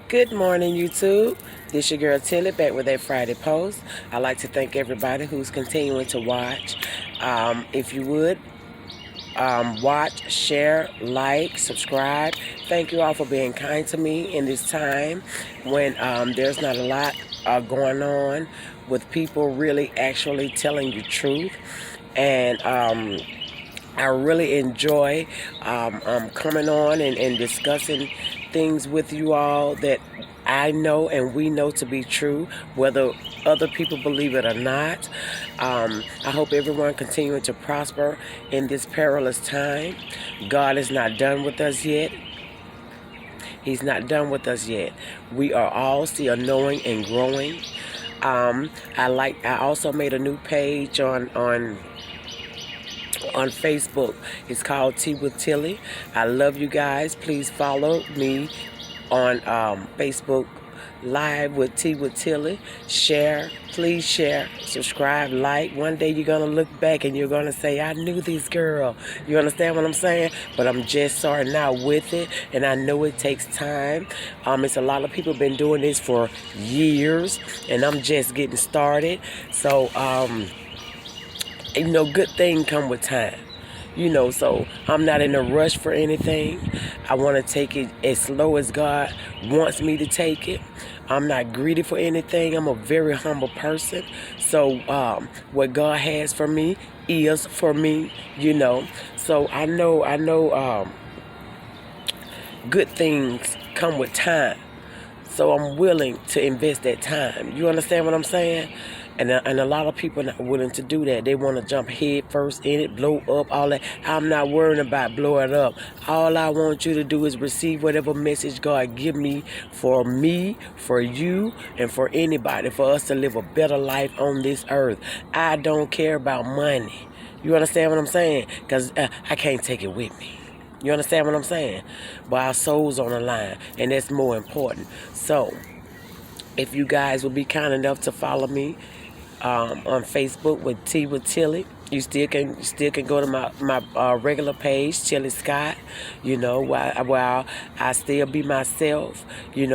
Good morning, YouTube. This your girl Tilly back with a Friday post. I'd like to thank everybody who's continuing to watch. If you would, watch, share, like, subscribe. Thank you all for being kind to me in this time when there's not a lot going on with people really actually telling you truth. And I really enjoy coming on and discussing things with you all that I know and we know to be true, whether other people believe it or not. I hope everyone continuing to prosper in this perilous time. God is not done with us yet. He's not done with us yet. We are all still knowing and growing. I also made a new page on Facebook. It's called Tea with Tilly. I love you guys. Please follow me on Facebook Live with Tea with Tilly. Share, please share, subscribe, like. One day you're gonna look back and you're gonna say, I knew this girl. You understand what I'm saying? But I'm just starting out with it, and I know it takes time. It's a lot of people been doing this for years, and I'm just getting started. So good things come with time. So I'm not in a rush for anything. I want to take it as slow as God wants me to take it. I'm not greedy for anything. I'm a very humble person. So what God has for me is for me. So I know good things come with time. So I'm willing to invest that time. You understand what I'm saying? And a lot of people are not willing to do that. They want to jump head first in it, blow up, all that. I'm not worrying about blowing up. All I want you to do is receive whatever message God give me, for you, and for anybody, for us to live a better life on this earth. I don't care about money. You understand what I'm saying? Because I can't take it with me. You understand what I'm saying? But our soul's on the line, and that's more important. So, if you guys will be kind enough to follow me on Facebook with Tea with Tilly. You still can go to my regular page, Tilly Scott. While I still be myself.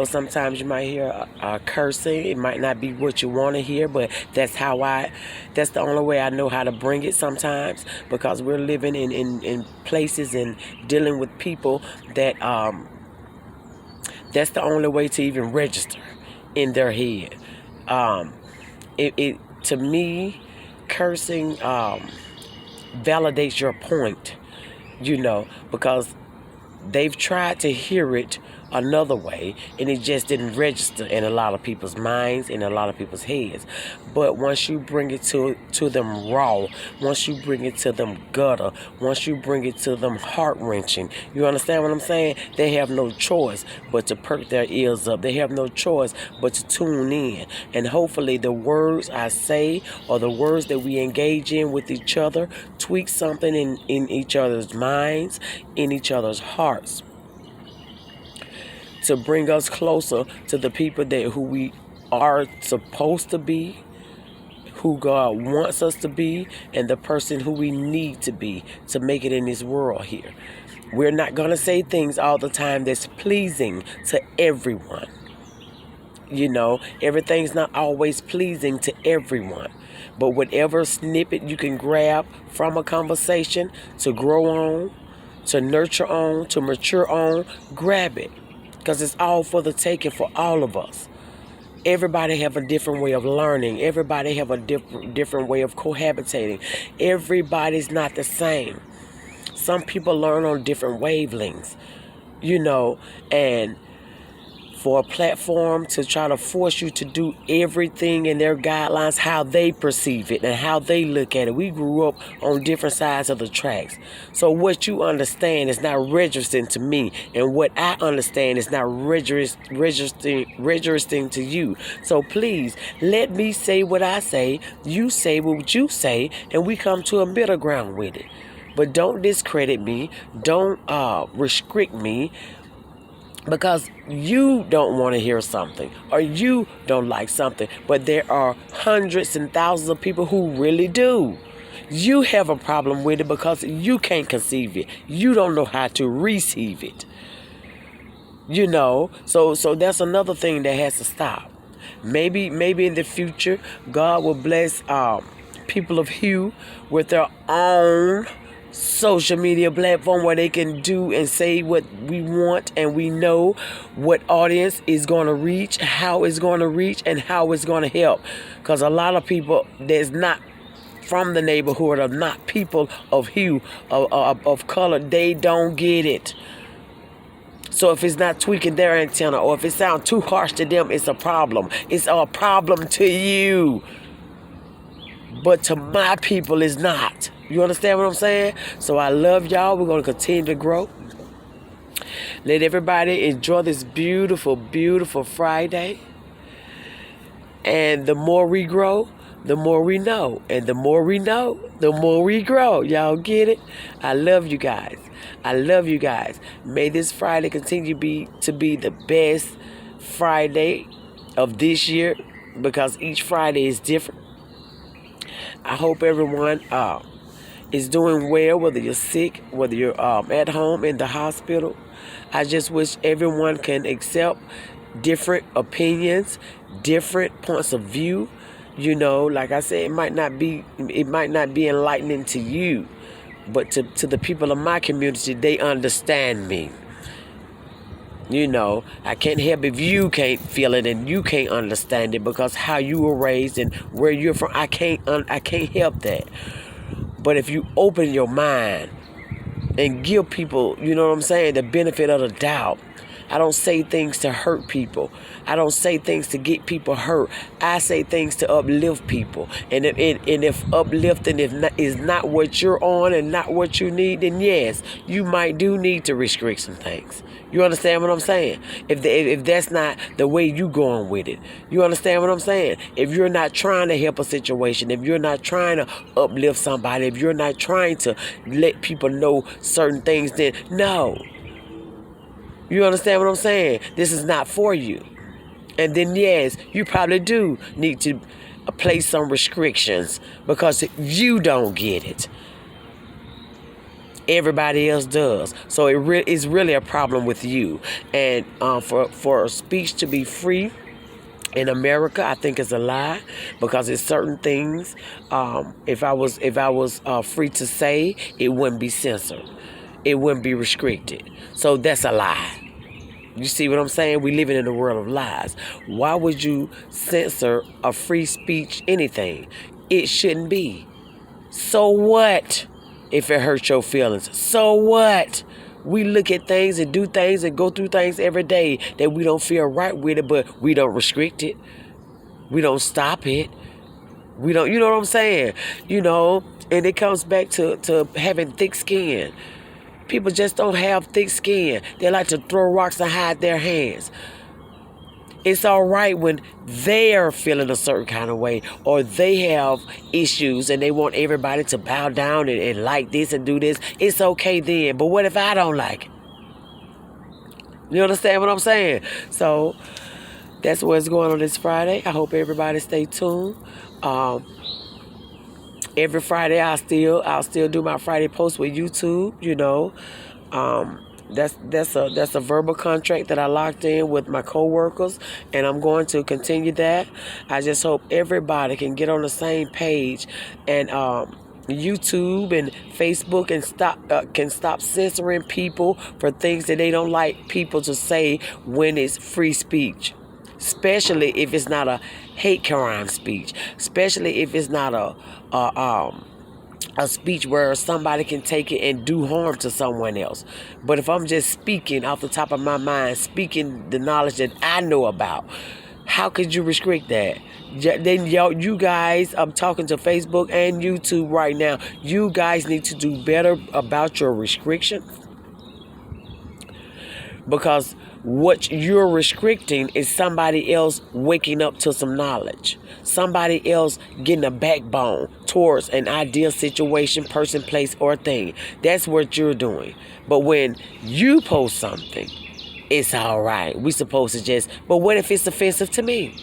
Sometimes you might hear cursing. It might not be what you want to hear, but that's the only way I know how to bring it sometimes, because we're living in places and dealing with people that that's the only way to even register in their head. It to me, cursing validates your point, because they've tried to hear it another way, and it just didn't register in a lot of people's minds, in a lot of people's heads. But once you bring it to them raw, once you bring it to them gutter, once you bring it to them heart-wrenching, you understand what I'm saying? They have no choice but to perk their ears up. They have no choice but to tune in. And hopefully the words I say, or the words that we engage in with each other, tweak something in each other's minds, in each other's hearts, to bring us closer to the people who we are supposed to be, who God wants us to be, and the person who we need to be to make it in this world here. We're not going to say things all the time that's pleasing to everyone. Everything's not always pleasing to everyone. But whatever snippet you can grab from a conversation to grow on, to nurture on, to mature on, grab it. Because it's all for the taking for all of us. Everybody have a different way of learning. Everybody have a different way of cohabitating. Everybody's not the same. Some people learn on different wavelengths, and for a platform to try to force you to do everything in their guidelines, how they perceive it and how they look at it. We grew up on different sides of the tracks. So what you understand is not registering to me, and what I understand is not registering to you. So please, let me say what I say, you say what you say, and we come to a middle ground with it. But don't discredit me, don't restrict me, because you don't want to hear something, or you don't like something, but there are hundreds and thousands of people who really do. You have a problem with it because you can't conceive it. You don't know how to receive it. So that's another thing that has to stop. Maybe in the future, God will bless people of Hue with their own social media platform where they can do and say what we want, and we know what audience is going to reach, how it's going to reach, and how it's going to help. Because a lot of people that's not from the neighborhood, or not people of hue, of color, they don't get it. So if it's not tweaking their antenna, or if it sounds too harsh to them, it's a problem. It's a problem to you. But to my people, it's not. You understand what I'm saying? So I love y'all. We're going to continue to grow. Let everybody enjoy this beautiful, beautiful Friday. And the more we grow, the more we know. And the more we know, the more we grow. Y'all get it? I love you guys. I love you guys. May this Friday continue to be the best Friday of this year, because each Friday is different. I hope everyone is doing well, whether you're sick, whether you're at home, in the hospital. I just wish everyone can accept different opinions, different points of view. Like I said, it might not be enlightening to you, but to the people of my community, they understand me. I can't help if you can't feel it and you can't understand it, because how you were raised and where you're from, I can't help that. But if you open your mind and give people, the benefit of the doubt. I don't say things to hurt people. I don't say things to get people hurt. I say things to uplift people. And if uplifting is not what you're on and not what you need, then yes, you might do need to restrict some things. You understand what I'm saying? If that's not the way you going with it. You understand what I'm saying? If you're not trying to help a situation, if you're not trying to uplift somebody, if you're not trying to let people know certain things, then no. You understand what I'm saying? This is not for you. And then, yes, you probably do need to place some restrictions, because you don't get it. Everybody else does. So it's really a problem with you. And for speech to be free in America, I think is a lie, because it's certain things. If I was free to say, it wouldn't be censored. It wouldn't be restricted. So that's a lie. You see what I'm saying? We living in a world of lies. Why would you censor a free speech anything? It shouldn't be. So what if it hurts your feelings? So what? We look at things and do things and go through things every day that we don't feel right with it, but we don't restrict it. We don't stop it. We don't, you know what I'm saying? And it comes back to having thick skin. People just don't have thick skin. They like to throw rocks and hide their hands. It's all right when they're feeling a certain kind of way, or they have issues and they want everybody to bow down and like this and do this. It's okay then. But what if I don't like it? You understand what I'm saying? So that's what's going on this Friday. I hope everybody stay tuned. Every Friday, I'll still do my Friday post with YouTube. That's a verbal contract that I locked in with my coworkers, and I'm going to continue that. I just hope everybody can get on the same page, and YouTube and Facebook can stop censoring people for things that they don't like people to say when it's free speech. Especially if it's not a hate crime speech. Especially if it's not a speech where somebody can take it and do harm to someone else. But if I'm just speaking off the top of my mind, speaking the knowledge that I know about, how could you restrict that? Then you guys, I'm talking to Facebook and YouTube right now. You guys need to do better about your restrictions, because what you're restricting is somebody else waking up to some knowledge. Somebody else getting a backbone towards an ideal situation, person, place, or thing. That's what you're doing. But when you post something, it's all right. We supposed to just, but what if it's offensive to me?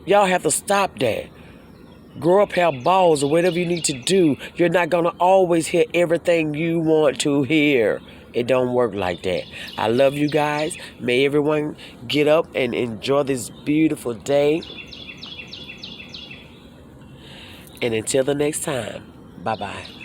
Y'all have to stop that. Grow up, have balls, or whatever you need to do. You're not going to always hear everything you want to hear. It don't work like that. I love you guys. May everyone get up and enjoy this beautiful day. And until the next time, bye-bye.